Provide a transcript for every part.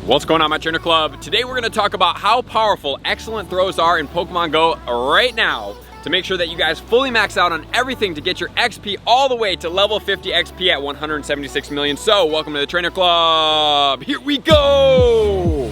What's going on, my trainer club? Today we're going to talk about how powerful excellent throws are in Pokemon Go right now to make sure that you guys fully max out on everything to get your XP all the way to level 50 XP at 176 million. So welcome to the trainer club. Here we go.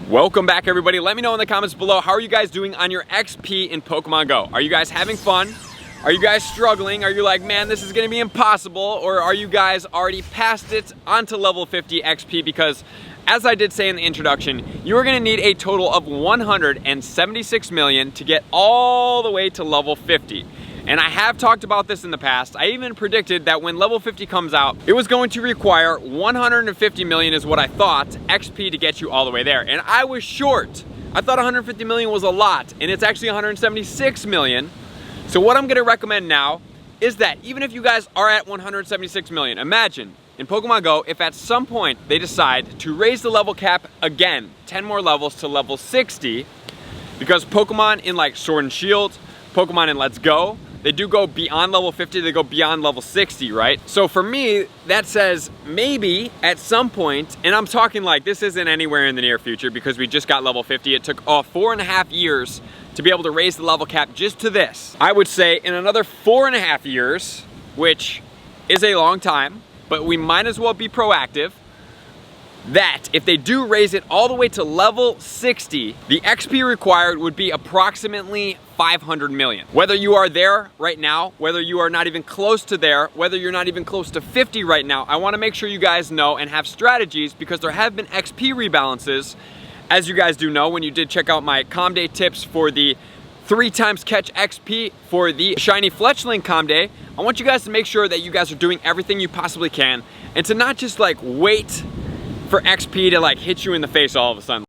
Welcome back, everybody. Let me know in the comments below, how are you guys doing on your XP in Pokemon Go? Are you guys having fun? Are you guys struggling? Are you like, man, this is gonna be impossible? Or are you guys already past it onto level 50 XP? Because as I did say in the introduction, you are gonna need a total of 176 million to get all the way to level 50. And I have talked about this in the past. I even predicted that when level 50 comes out, it was going to require 150 million is what I thought, XP to get you all the way there. And I was short. I thought 150 million was a lot, and it's actually 176 million. So what I'm gonna recommend now is that even if you guys are at 176 million, imagine in Pokemon Go, if at some point they decide to raise the level cap again, 10 more levels to level 60, because Pokemon in like Sword and Shield, Pokemon in Let's Go, they do go beyond level 50, they go beyond level 60, right? So for me, that says maybe at some point, and I'm talking like this isn't anywhere in the near future because we just got level 50. It took 4.5 years to be able to raise the level cap just to this. I would say in another 4.5 years, which is a long time, but we might as well be proactive, that if they do raise it all the way to level 60, the XP required would be approximately 500 million. Whether you are there right now, whether you are not even close to there, whether you're not even close to 50 right now, I wanna make sure you guys know and have strategies, because there have been XP rebalances. As you guys do know, when you did check out my Calm Day tips for the 3x catch XP for the Shiny Fletchling Calm Day, I want you guys to make sure that you guys are doing everything you possibly can and to not just like wait for XP to like hit you in the face all of a sudden.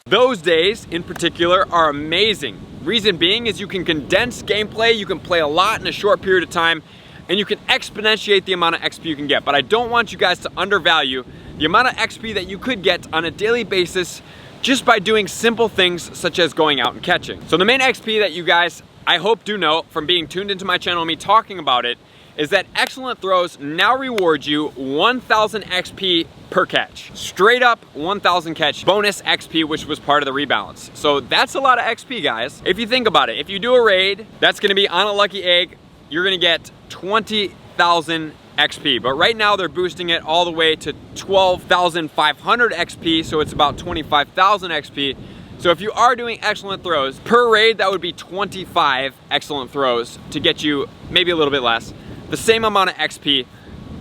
Those days in particular are amazing. Reason being is you can condense gameplay, you can play a lot in a short period of time, and you can exponentiate the amount of XP you can get. But I don't want you guys to undervalue the amount of XP that you could get on a daily basis just by doing simple things such as going out and catching. So the main XP that you guys, I hope, do know from being tuned into my channel and me talking about it is that excellent throws now reward you 1,000 XP per catch. Straight up 1,000 catch bonus XP, which was part of the rebalance. So that's a lot of XP, guys. If you think about it, if you do a raid, that's gonna be on a lucky egg, you're gonna get 20,000 XP, but right now they're boosting it all the way to 12,500 XP, so it's about 25,000 XP. So if you are doing excellent throws per raid, that would be 25 excellent throws to get you maybe a little bit less, the same amount of XP,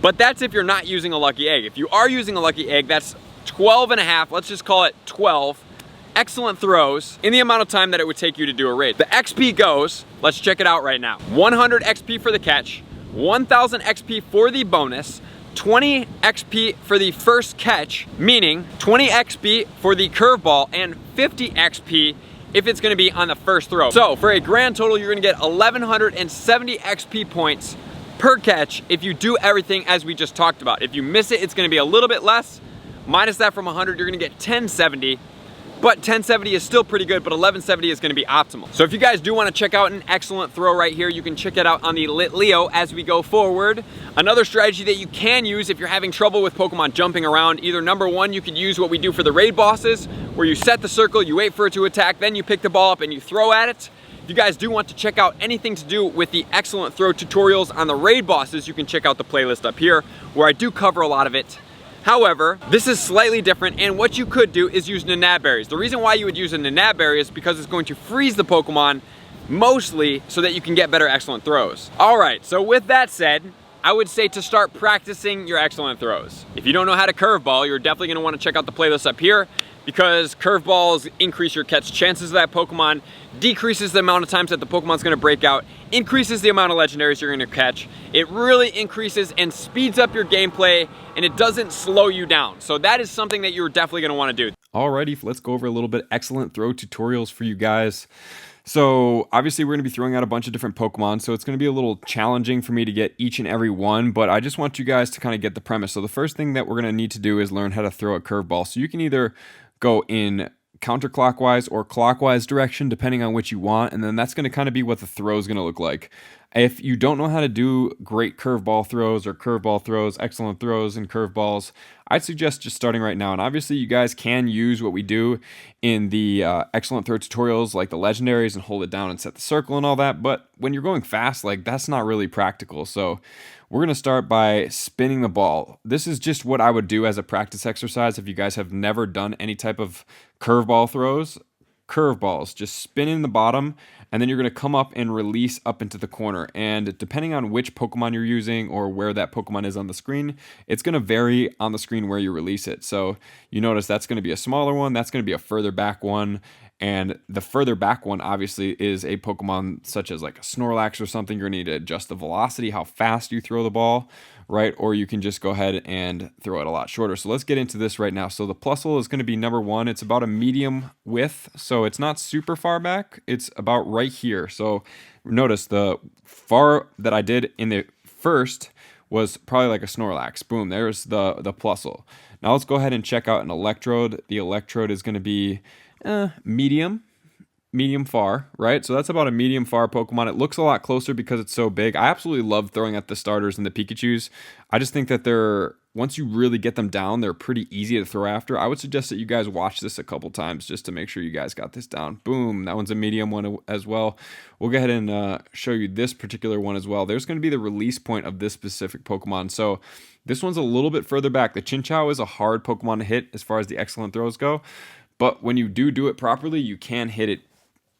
but that's if you're not using a lucky egg. If you are using a lucky egg, that's 12 and a half, let's just call it 12 excellent throws in the amount of time that it would take you to do a raid. The XP goes, let's check it out right now. 100 XP for the catch, 1,000 XP for the bonus, 20 XP for the first catch, meaning 20 XP for the curveball, and 50 XP if it's gonna be on the first throw. So for a grand total, you're gonna get 1,170 XP points per catch if you do everything as we just talked about. If you miss it, it's gonna be a little bit less. Minus that from 100, you're gonna get 1070. But 1070 is still pretty good, but 1170 is gonna be optimal. So if you guys do wanna check out an excellent throw right here, you can check it out on the Lit Leo as we go forward. Another strategy that you can use if you're having trouble with Pokemon jumping around, either number one, you could use what we do for the raid bosses, where you set the circle, you wait for it to attack, then you pick the ball up and you throw at it. If you guys do want to check out anything to do with the excellent throw tutorials on the raid bosses, you can check out the playlist up here, where I do cover a lot of it. However, this is slightly different, and what you could do is use Nanab Berries. The reason why you would use a Nanab Berry is because it's going to freeze the Pokemon, mostly so that you can get better excellent throws. All right, so with that said, I would say to start practicing your excellent throws. If you don't know how to curveball, you're definitely gonna wanna check out the playlist up here, because curveballs increase your catch chances of that Pokemon, decreases the amount of times that the Pokemon's gonna break out, increases the amount of legendaries you're gonna catch. It really increases and speeds up your gameplay, and it doesn't slow you down. So that is something that you're definitely gonna wanna do. Alrighty, let's go over a little bit excellent throw tutorials for you guys. So obviously we're going to be throwing out a bunch of different Pokemon, so it's going to be a little challenging for me to get each and every one, but I just want you guys to kind of get the premise. So the first thing that we're going to need to do is learn how to throw a curveball. So you can either go in counterclockwise or clockwise direction, depending on which you want, and then that's going to kind of be what the throw is going to look like. If you don't know how to do great curveball throws or curveball throws, excellent throws and curveballs, I'd suggest just starting right now. And obviously you guys can use what we do in the excellent throw tutorials like the legendaries and hold it down and set the circle and all that. But when you're going fast, like that's not really practical. So we're going to start by spinning the ball. This is just what I would do as a practice exercise if you guys have never done any type of curveball throws. Curveballs, just spin in the bottom, and then you're going to come up and release up into the corner. And depending on which Pokemon you're using or where that Pokemon is on the screen, it's going to vary on the screen where you release it. So you notice that's going to be a smaller one, that's going to be a further back one, and the further back one obviously is a Pokemon such as like a Snorlax or something. You're going to need to adjust the velocity, how fast you throw the ball, right? Or you can just go ahead and throw it a lot shorter. So let's get into this right now. So the Plusle is going to be number 1. It's about a medium width, so it's not super far back. It's about right here. So notice the far that I did in the first was probably like a Snorlax. Boom, there's the Plusle. Now let's go ahead and check out an Electrode. The Electrode is going to be medium far, right? So that's about a medium far Pokemon. It looks a lot closer because it's so big. I absolutely love throwing at the starters and the Pikachus. I just think that once you really get them down, they're pretty easy to throw after. I would suggest that you guys watch this a couple times just to make sure you guys got this down. Boom, that one's a medium one as well. We'll go ahead and show you this particular one as well. There's going to be the release point of this specific Pokemon. So this one's a little bit further back. The Chinchou is a hard Pokemon to hit as far as the excellent throws go. But when you do it properly, you can hit it,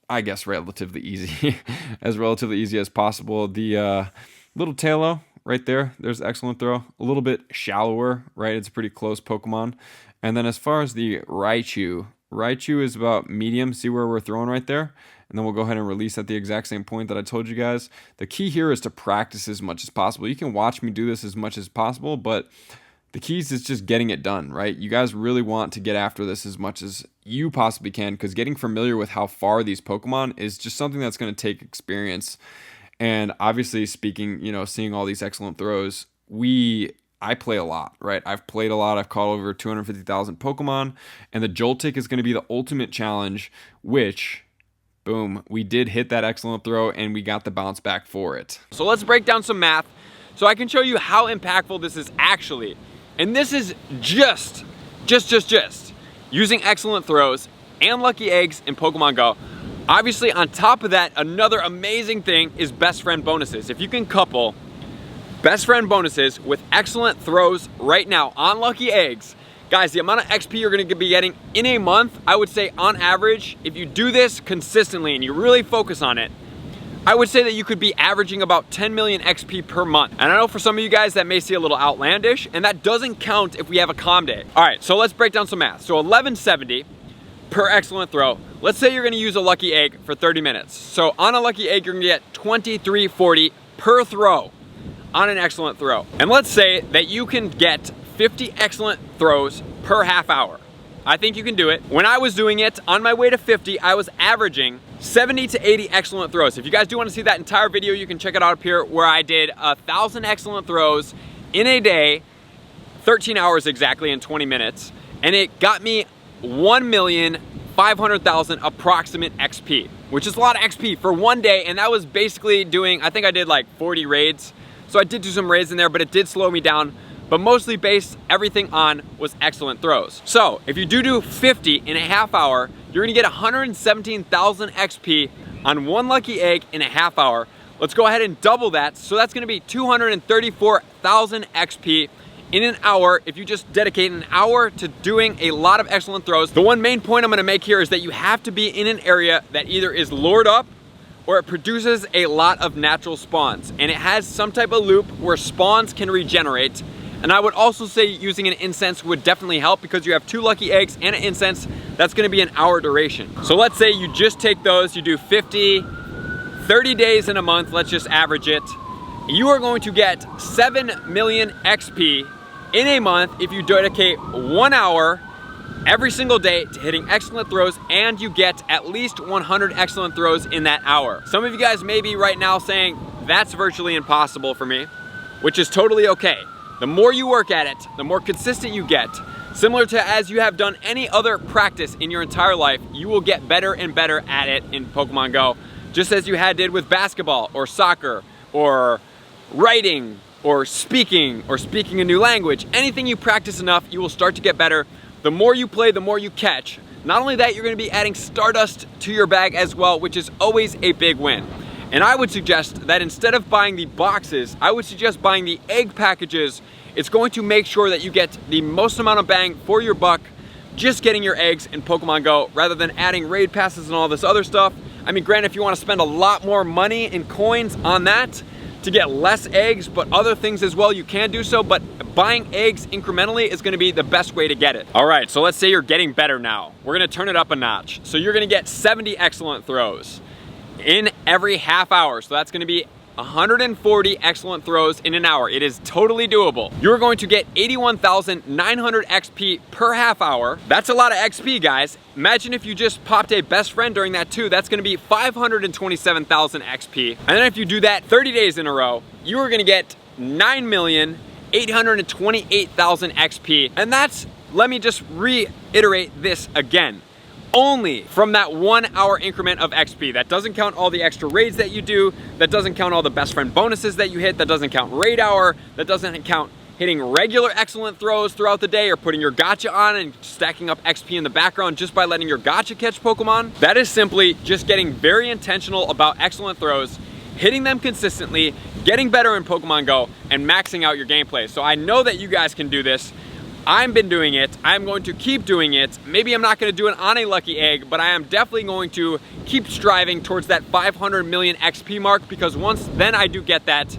I guess, relatively easy, as relatively easy as possible. The little Tailo right there, there's excellent throw. A little bit shallower, right? It's a pretty close Pokemon. And then as far as the Raichu is about medium. See where we're throwing right there? And then we'll go ahead and release at the exact same point that I told you guys. The key here is to practice as much as possible. You can watch me do this as much as possible, but the keys is just getting it done, right? You guys really want to get after this as much as you possibly can, because getting familiar with how far these Pokemon is just something that's going to take experience. And obviously speaking, seeing all these excellent throws, I play a lot, right? I've played a lot. I've caught over 250,000 Pokemon, and the Joltik is going to be the ultimate challenge, which, boom, we did hit that excellent throw and we got the bounce back for it. So let's break down some math so I can show you how impactful this is actually. And this is just using excellent throws and lucky eggs in Pokemon Go. Obviously, on top of that, another amazing thing is best friend bonuses. If you can couple best friend bonuses with excellent throws right now on lucky eggs, guys, the amount of XP you're gonna be getting in a month, I would say on average, if you do this consistently and you really focus on it, I would say that you could be averaging about 10 million XP per month. And I know for some of you guys that may seem a little outlandish, and that doesn't count if we have a calm day. All right, so let's break down some math. So 1170 per excellent throw. Let's say you're gonna use a lucky egg for 30 minutes. So on a lucky egg, you're gonna get 2340 per throw on an excellent throw. And let's say that you can get 50 excellent throws per half hour. I think you can do it. When I was doing it, on my way to 50, I was averaging 70 to 80 excellent throws. If you guys do want to see that entire video, you can check it out up here, where I did 1,000 excellent throws in a day, 13 hours exactly in 20 minutes. And it got me 1,500,000 approximate XP, which is a lot of XP for one day. And that was basically doing, I think I did like 40 raids. So I did do some raids in there, but it did slow me down. But mostly based everything on was excellent throws. So if you do 50 in a half hour, you're gonna get 117,000 XP on one lucky egg in a half hour. Let's go ahead and double that. So that's gonna be 234,000 XP in an hour if you just dedicate an hour to doing a lot of excellent throws. The one main point I'm gonna make here is that you have to be in an area that either is lured up or it produces a lot of natural spawns. And it has some type of loop where spawns can regenerate. And I would also say using an incense would definitely help, because you have 2 lucky eggs and an incense. That's gonna be an hour duration. So let's say you just take those, you do 50, 30 days in a month, let's just average it. You are going to get 7 million XP in a month if you dedicate 1 hour every single day to hitting excellent throws, and you get at least 100 excellent throws in that hour. Some of you guys may be right now saying, that's virtually impossible for me, which is totally okay. The more you work at it, the more consistent you get. Similar to as you have done any other practice in your entire life, you will get better and better at it in Pokemon Go, just as you did with basketball or soccer or writing, or speaking a new language. Anything you practice enough, you will start to get better. The more you play, the more you catch. Not only that, you're gonna be adding Stardust to your bag as well, which is always a big win. And I would suggest that instead of buying the boxes, I would suggest buying the egg packages. It's going to make sure that you get the most amount of bang for your buck just getting your eggs in Pokemon Go rather than adding raid passes and all this other stuff. I mean, granted, if you want to spend a lot more money in coins on that to get less eggs, but other things as well, you can do so, but buying eggs incrementally is gonna be the best way to get it. All right, so let's say you're getting better now. We're gonna turn it up a notch. So you're gonna get 70 excellent throws in every half hour. So that's gonna be 140 excellent throws in an hour. It is totally doable. You're going to get 81,900 XP per half hour. That's a lot of XP, guys. Imagine if you just popped a best friend during that too. That's gonna be 527,000 XP. And then if you do that 30 days in a row, you are gonna get 9,828,000 XP. And that's, let me just reiterate this again, only from that 1 hour increment of XP. That doesn't count all the extra raids that you do, that doesn't count all the best friend bonuses that you hit, that doesn't count raid hour, that doesn't count hitting regular excellent throws throughout the day or putting your gacha on and stacking up XP in the background just by letting your gacha catch Pokemon. That is simply just getting very intentional about excellent throws, hitting them consistently, getting better in Pokemon Go, and maxing out your gameplay. So I know that you guys can do this. I've been doing it. I'm going to keep doing it. Maybe I'm not going to do it on a lucky egg, but I am definitely going to keep striving towards that 500 million XP mark, because once then I do get that,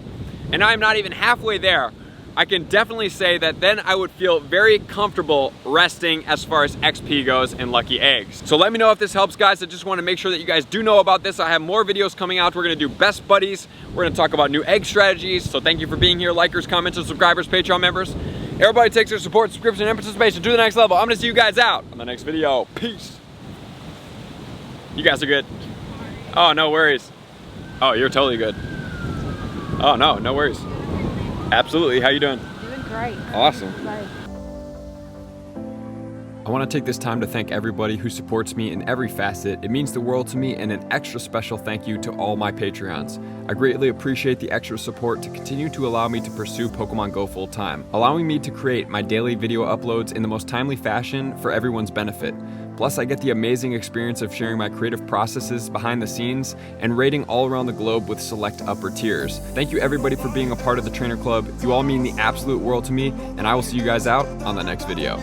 and I'm not even halfway there, I can definitely say that then I would feel very comfortable resting as far as XP goes in lucky eggs. So let me know if this helps, guys. I just want to make sure that you guys do know about this. I have more videos coming out. We're going to do best buddies. We're going to talk about new egg strategies. So thank you for being here, likers, commenters, subscribers, Patreon members. Everybody takes their support, subscription, and participation to the next level. I'm gonna see you guys out on the next video. Peace. You guys are good. Oh, no worries. Oh, you're totally good. Oh, no worries. Absolutely. How you doing? Doing great. Awesome. Bye. I want to take this time to thank everybody who supports me in every facet. It means the world to me, and an extra special thank you to all my Patreons. I greatly appreciate the extra support to continue to allow me to pursue Pokemon Go full time, allowing me to create my daily video uploads in the most timely fashion for everyone's benefit. Plus, I get the amazing experience of sharing my creative processes behind the scenes and raiding all around the globe with select upper tiers. Thank you everybody for being a part of the Trainer Club. You all mean the absolute world to me, and I will see you guys out on the next video.